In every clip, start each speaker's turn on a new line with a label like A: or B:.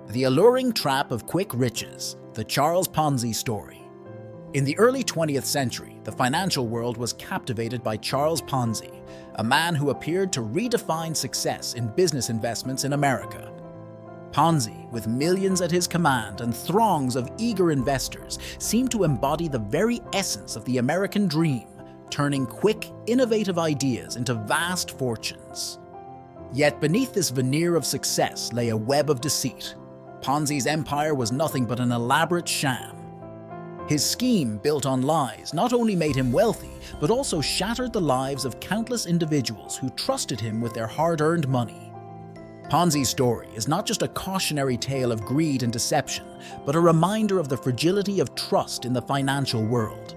A: The alluring trap of quick riches, the Charles Ponzi story. In the early 20th century, the financial world was captivated by Charles Ponzi, a man who appeared to redefine success in business investments in America. Ponzi, with millions at his command and throngs of eager investors, seemed to embody the very essence of the American dream, turning quick, innovative ideas into vast fortunes. Yet beneath this veneer of success lay a web of deceit. Ponzi's empire was nothing but an elaborate sham. His scheme, built on lies, not only made him wealthy, but also shattered the lives of countless individuals who trusted him with their hard-earned money. Ponzi's story is not just a cautionary tale of greed and deception, but a reminder of the fragility of trust in the financial world.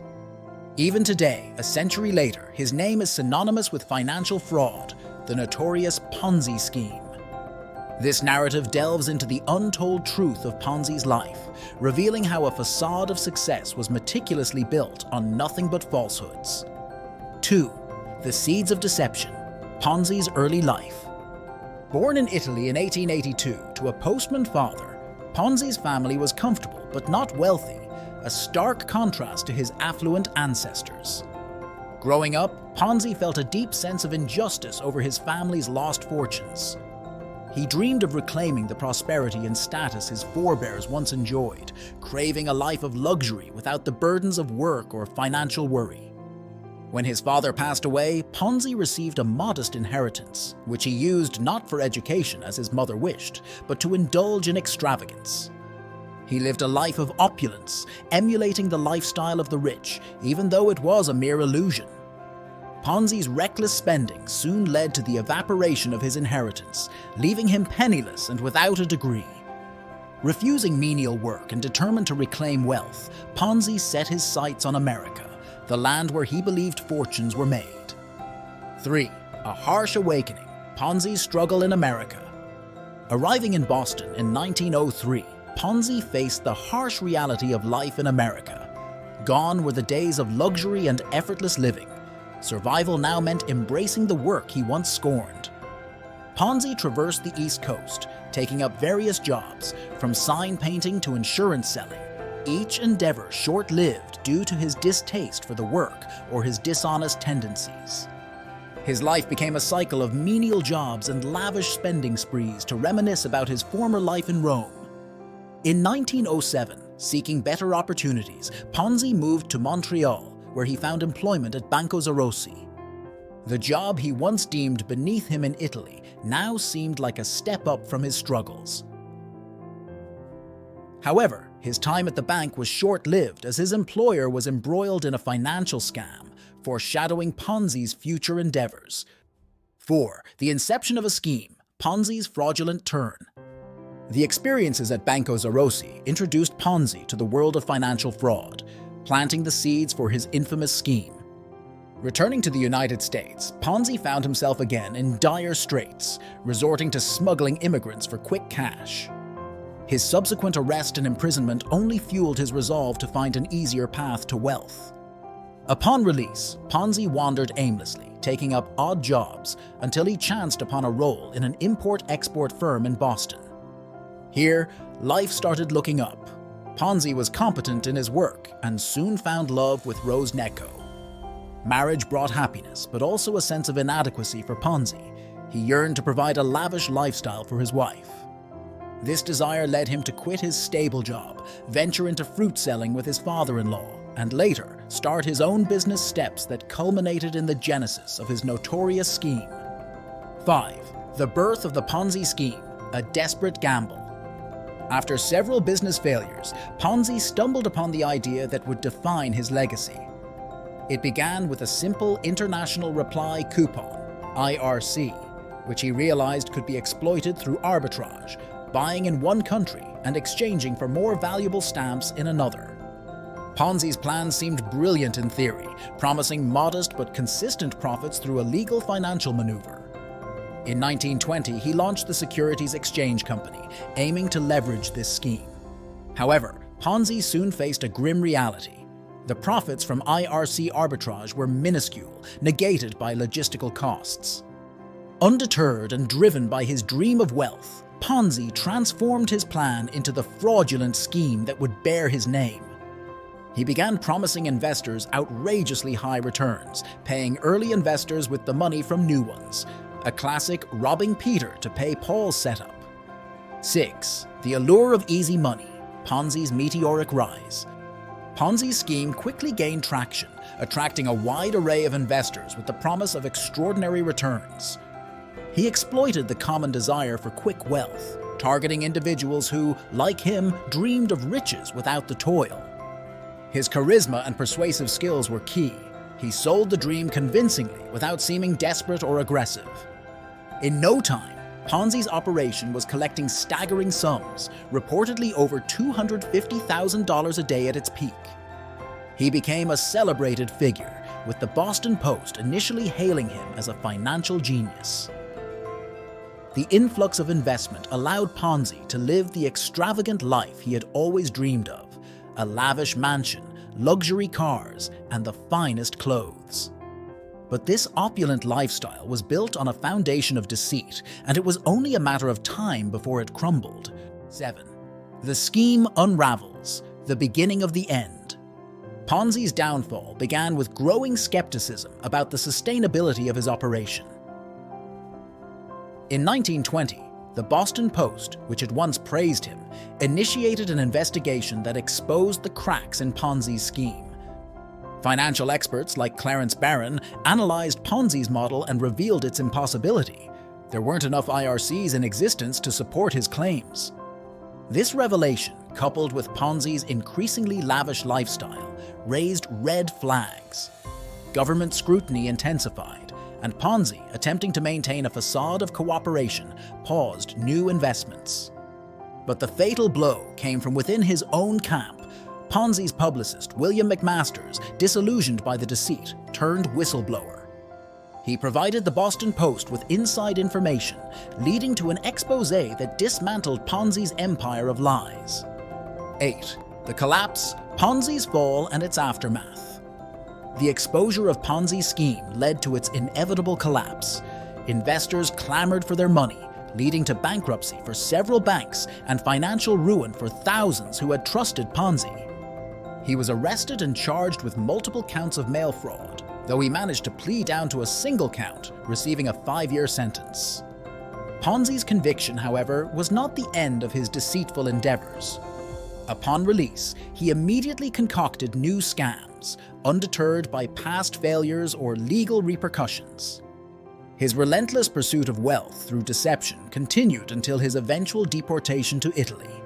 A: Even today, a century later, his name is synonymous with financial fraud, the notorious Ponzi scheme. This narrative delves into the untold truth of Ponzi's life, revealing how a facade of success was meticulously built on nothing but falsehoods. 2. The seeds of deception, Ponzi's early life. Born in Italy in 1882 to a postman father, Ponzi's family was comfortable but not wealthy, a stark contrast to his affluent ancestors. Growing up, Ponzi felt a deep sense of injustice over his family's lost fortunes. He dreamed of reclaiming the prosperity and status his forebears once enjoyed, craving a life of luxury without the burdens of work or financial worry. When his father passed away, Ponzi received a modest inheritance, which he used not for education as his mother wished, but to indulge in extravagance. He lived a life of opulence, emulating the lifestyle of the rich, even though it was a mere illusion. Ponzi's reckless spending soon led to the evaporation of his inheritance, leaving him penniless and without a degree. Refusing menial work and determined to reclaim wealth, Ponzi set his sights on America, the land where he believed fortunes were made. 3. A harsh awakening, Ponzi's struggle in America. Arriving in Boston in 1903, Ponzi faced the harsh reality of life in America. Gone were the days of luxury and effortless living. Survival now meant embracing the work he once scorned. Ponzi traversed the East Coast, taking up various jobs, from sign painting to insurance selling, each endeavor short-lived due to his distaste for the work or his dishonest tendencies. His life became a cycle of menial jobs and lavish spending sprees to reminisce about his former life in Rome. In 1907, seeking better opportunities, Ponzi moved to Montreal, where he found employment at Banco Zarossi. The job he once deemed beneath him in Italy now seemed like a step up from his struggles. However, his time at the bank was short-lived as his employer was embroiled in a financial scam, foreshadowing Ponzi's future endeavors. 4. The inception of a scheme, Ponzi's fraudulent turn. The experiences at Banco Zarossi introduced Ponzi to the world of financial fraud, planting the seeds for his infamous scheme. Returning to the United States, Ponzi found himself again in dire straits, resorting to smuggling immigrants for quick cash. His subsequent arrest and imprisonment only fueled his resolve to find an easier path to wealth. Upon release, Ponzi wandered aimlessly, taking up odd jobs until he chanced upon a role in an import-export firm in Boston. Here, life started looking up. Ponzi was competent in his work and soon found love with Rose Necco. Marriage brought happiness, but also a sense of inadequacy for Ponzi. He yearned to provide a lavish lifestyle for his wife. This desire led him to quit his stable job, venture into fruit selling with his father-in-law, and later start his own business steps that culminated in the genesis of his notorious scheme. 5. The birth of the Ponzi scheme, a desperate gamble. After several business failures, Ponzi stumbled upon the idea that would define his legacy. It began with a simple international reply coupon, IRC, which he realized could be exploited through arbitrage, buying in one country and exchanging for more valuable stamps in another. Ponzi's plan seemed brilliant in theory, promising modest but consistent profits through a legal financial maneuver. In 1920, he launched the Securities Exchange Company, aiming to leverage this scheme. However, Ponzi soon faced a grim reality. The profits from IRC arbitrage were minuscule, negated by logistical costs. Undeterred and driven by his dream of wealth, Ponzi transformed his plan into the fraudulent scheme that would bear his name. He began promising investors outrageously high returns, paying early investors with the money from new ones, a classic robbing Peter to pay Paul's setup. 6. The allure of easy money, Ponzi's meteoric rise. Ponzi's scheme quickly gained traction, attracting a wide array of investors with the promise of extraordinary returns. He exploited the common desire for quick wealth, targeting individuals who, like him, dreamed of riches without the toil. His charisma and persuasive skills were key. He sold the dream convincingly without seeming desperate or aggressive. In no time, Ponzi's operation was collecting staggering sums, reportedly over $250,000 a day at its peak. He became a celebrated figure, with the Boston Post initially hailing him as a financial genius. The influx of investment allowed Ponzi to live the extravagant life he had always dreamed of: a lavish mansion, luxury cars, and the finest clothes. But this opulent lifestyle was built on a foundation of deceit, and it was only a matter of time before it crumbled. 7. The scheme unravels, the beginning of the end. Ponzi's downfall began with growing skepticism about the sustainability of his operation. In 1920, the Boston Post, which had once praised him, initiated an investigation that exposed the cracks in Ponzi's scheme. Financial experts like Clarence Barron analyzed Ponzi's model and revealed its impossibility. There weren't enough IRCs in existence to support his claims. This revelation, coupled with Ponzi's increasingly lavish lifestyle, raised red flags. Government scrutiny intensified, and Ponzi, attempting to maintain a facade of cooperation, paused new investments. But the fatal blow came from within his own camp. Ponzi's publicist, William McMasters, disillusioned by the deceit, turned whistleblower. He provided the Boston Post with inside information, leading to an expose that dismantled Ponzi's empire of lies. 8. The collapse, Ponzi's fall, and its aftermath. The exposure of Ponzi's scheme led to its inevitable collapse. Investors clamored for their money, leading to bankruptcy for several banks and financial ruin for thousands who had trusted Ponzi. He was arrested and charged with multiple counts of mail fraud, though he managed to plead down to a single count, receiving a 5-year sentence. Ponzi's conviction, however, was not the end of his deceitful endeavors. Upon release, he immediately concocted new scams, undeterred by past failures or legal repercussions. His relentless pursuit of wealth through deception continued until his eventual deportation to Italy.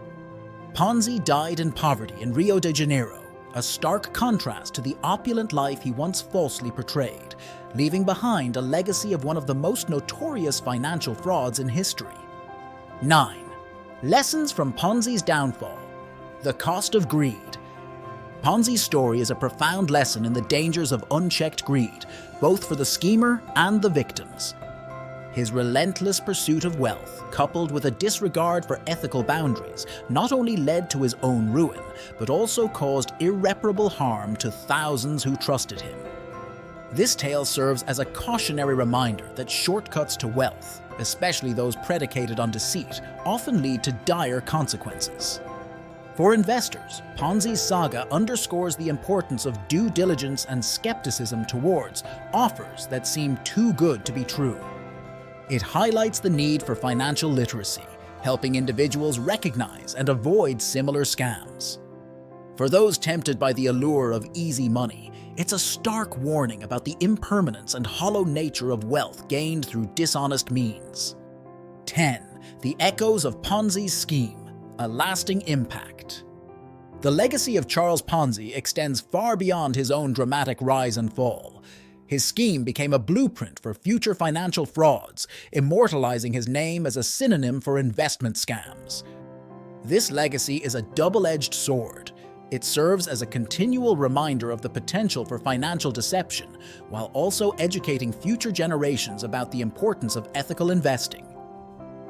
A: Ponzi died in poverty in Rio de Janeiro, a stark contrast to the opulent life he once falsely portrayed, leaving behind a legacy of one of the most notorious financial frauds in history. 9. Lessons from Ponzi's downfall. The cost of greed. Ponzi's story is a profound lesson in the dangers of unchecked greed, both for the schemer and the victims. His relentless pursuit of wealth, coupled with a disregard for ethical boundaries, not only led to his own ruin, but also caused irreparable harm to thousands who trusted him. This tale serves as a cautionary reminder that shortcuts to wealth, especially those predicated on deceit, often lead to dire consequences. For investors, Ponzi's saga underscores the importance of due diligence and skepticism towards offers that seem too good to be true. It highlights the need for financial literacy, helping individuals recognize and avoid similar scams. For those tempted by the allure of easy money, it's a stark warning about the impermanence and hollow nature of wealth gained through dishonest means. 10. The echoes of Ponzi's scheme, a lasting impact. The legacy of Charles Ponzi extends far beyond his own dramatic rise and fall. His scheme became a blueprint for future financial frauds, immortalizing his name as a synonym for investment scams. This legacy is a double-edged sword. It serves as a continual reminder of the potential for financial deception, while also educating future generations about the importance of ethical investing.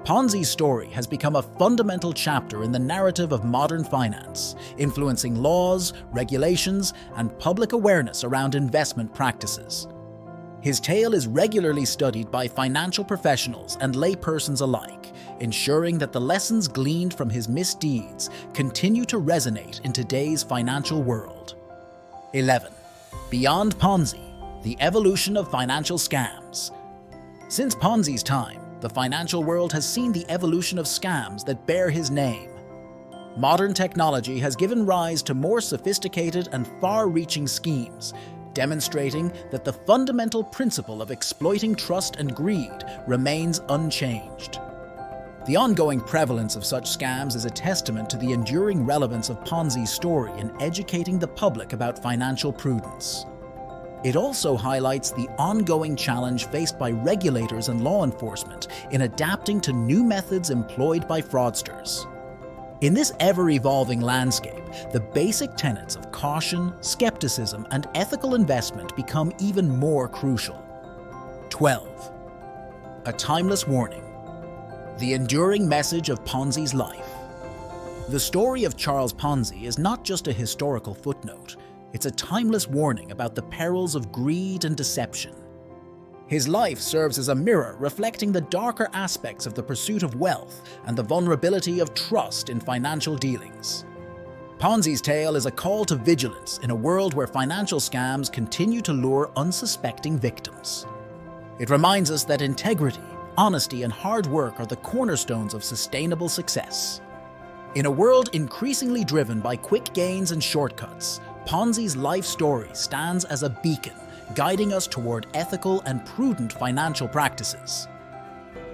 A: Ponzi's story has become a fundamental chapter in the narrative of modern finance, influencing laws, regulations, and public awareness around investment practices. His tale is regularly studied by financial professionals and laypersons alike, ensuring that the lessons gleaned from his misdeeds continue to resonate in today's financial world. 11. Beyond Ponzi, the evolution of financial scams. Since Ponzi's time, the financial world has seen the evolution of scams that bear his name. Modern technology has given rise to more sophisticated and far-reaching schemes, demonstrating that the fundamental principle of exploiting trust and greed remains unchanged. The ongoing prevalence of such scams is a testament to the enduring relevance of Ponzi's story in educating the public about financial prudence. It also highlights the ongoing challenge faced by regulators and law enforcement in adapting to new methods employed by fraudsters. In this ever-evolving landscape, the basic tenets of caution, skepticism, and ethical investment become even more crucial. 12. A timeless warning. The enduring message of Ponzi's life. The story of Charles Ponzi is not just a historical footnote, it's a timeless warning about the perils of greed and deception. His life serves as a mirror reflecting the darker aspects of the pursuit of wealth and the vulnerability of trust in financial dealings. Ponzi's tale is a call to vigilance in a world where financial scams continue to lure unsuspecting victims. It reminds us that integrity, honesty, and hard work are the cornerstones of sustainable success. In a world increasingly driven by quick gains and shortcuts, Ponzi's life story stands as a beacon, guiding us toward ethical and prudent financial practices.